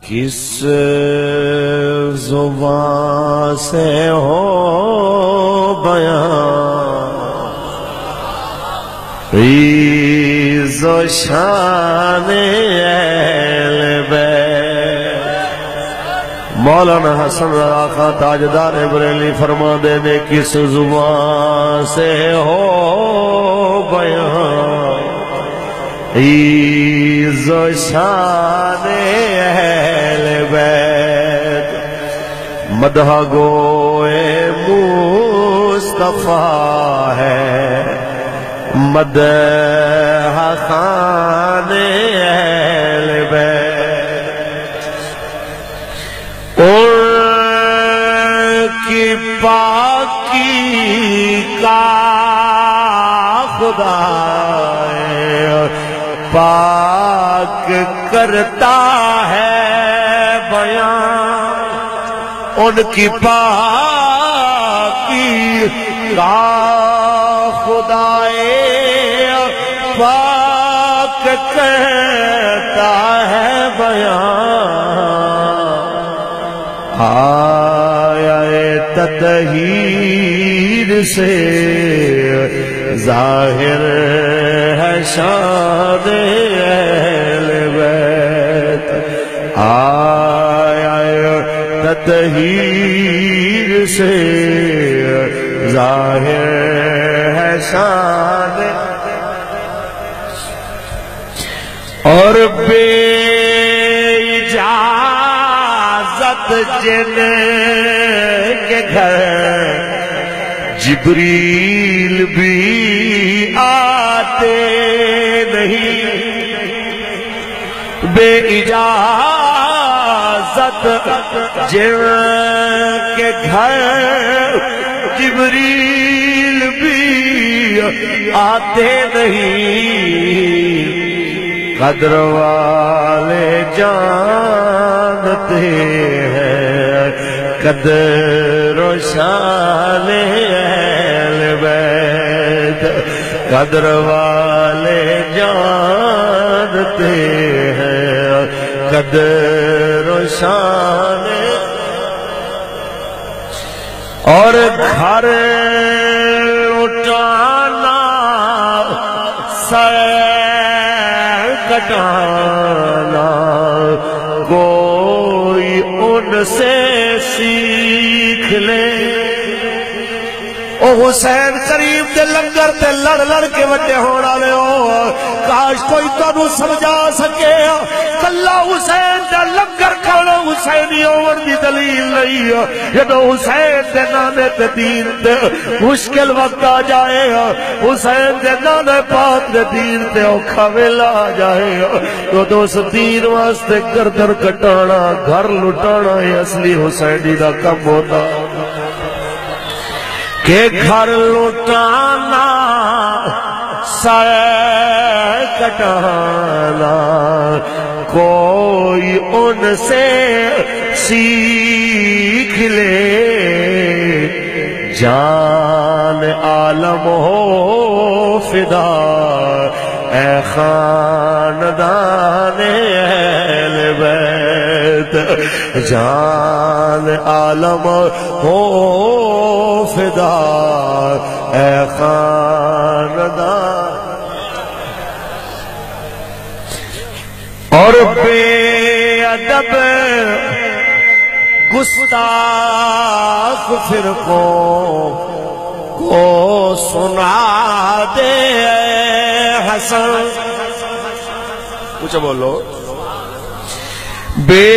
کس زبان سے ہو بیان عز و شان اہل بیت۔ مولانا حسن رضا خان تاجدار بریلی فرما دے نے کس زبان سے ہو بیان عز و شان اہل بیت۔ مدح گوئے مصطفیٰ ہے مدح خوان اہل بیت۔ ان کی پاکی کا خدا پاک کرتا ہے بیان۔ ان کی پاکی کا خدائے پاک کرتا ہے بیان۔ آیا تطہیر سے ظاہر ہے شان اہل بیت۔ آیا تطہیر سے ظاہر ہے شان اور بے اجازت جن کے گھر جبریل بھی آتے نہیں۔ بے اجازت جن کے گھر جبریل بھی آتے نہیں۔ قدر والے جانتے ہیں قدر و شان اہل بیت۔ قدر والے جانتے ہیں قدر و شان اور گھر لٹانا سر کٹانا کوئی ان سے سیکھ لے۔ او حسین کریم دے لنگر تے لڑ لڑ کے وڈے ہونا لے ہو کاش کوئی تو سمجھا سکے کلا حسین دے لنگر کھانا حسینی ہونے دی دلیل نہیں۔ جدو حسین دے نانے تے دین تے مشکل وقت آ جائے حسین دے نانے پاک دے دین تے اوکھا ویلا آ جائے تو دوس دین واسطے گردن کٹانا گھر لٹانا یہ اصلی حسینی دا کم ہوتا کہ گھر لٹانا سر کٹانا کوئی ان سے سیکھ لے۔ جان عالم ہو فدا اے خاندان اہل بیت۔ جان عالم ہو فدا اے خاندان اور بے ادب گستاخ فرقوں کو سنا دے حسن۔ کچھ بولو۔ بے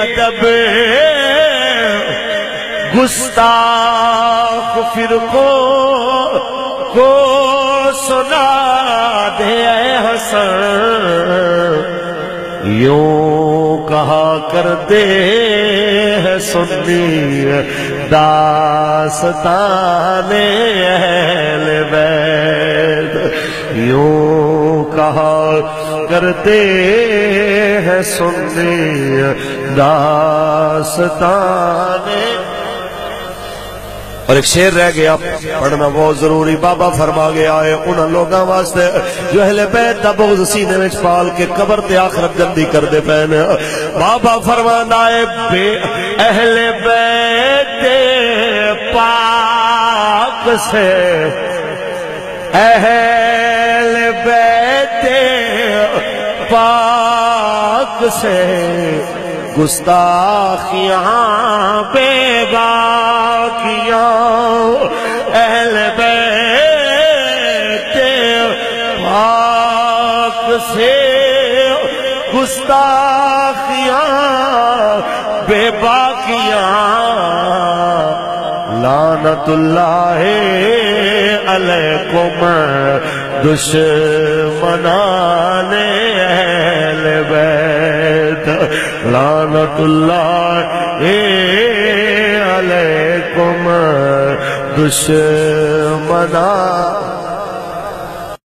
ادب گستاخ فرقوں کو سنا دے حسن۔ یوں کہا کرتے ہیں سنی داستان اہل بیت۔ یوں کہا کرتے ہیں سنی داستان اور ایک شعر رہ گیا پڑھنا بہت ضروری. بابا فرما گیا ہے انہاں لوگاں واسطے جو اہل بیت دا بغض سینے وچ پال کے قبر تے آخرت گندی کر دے پین. بابا فرماندا ہے بے اہل بیت پاک سے اہل بیت پاک سے گستاخیاں بے باقیاں. اہل بیت پاک سے گستاخیاں بے باقیاں. لعنت اللہ علیکم دشمنان اہل بیت. لعنت اللہ علیکم دشمنان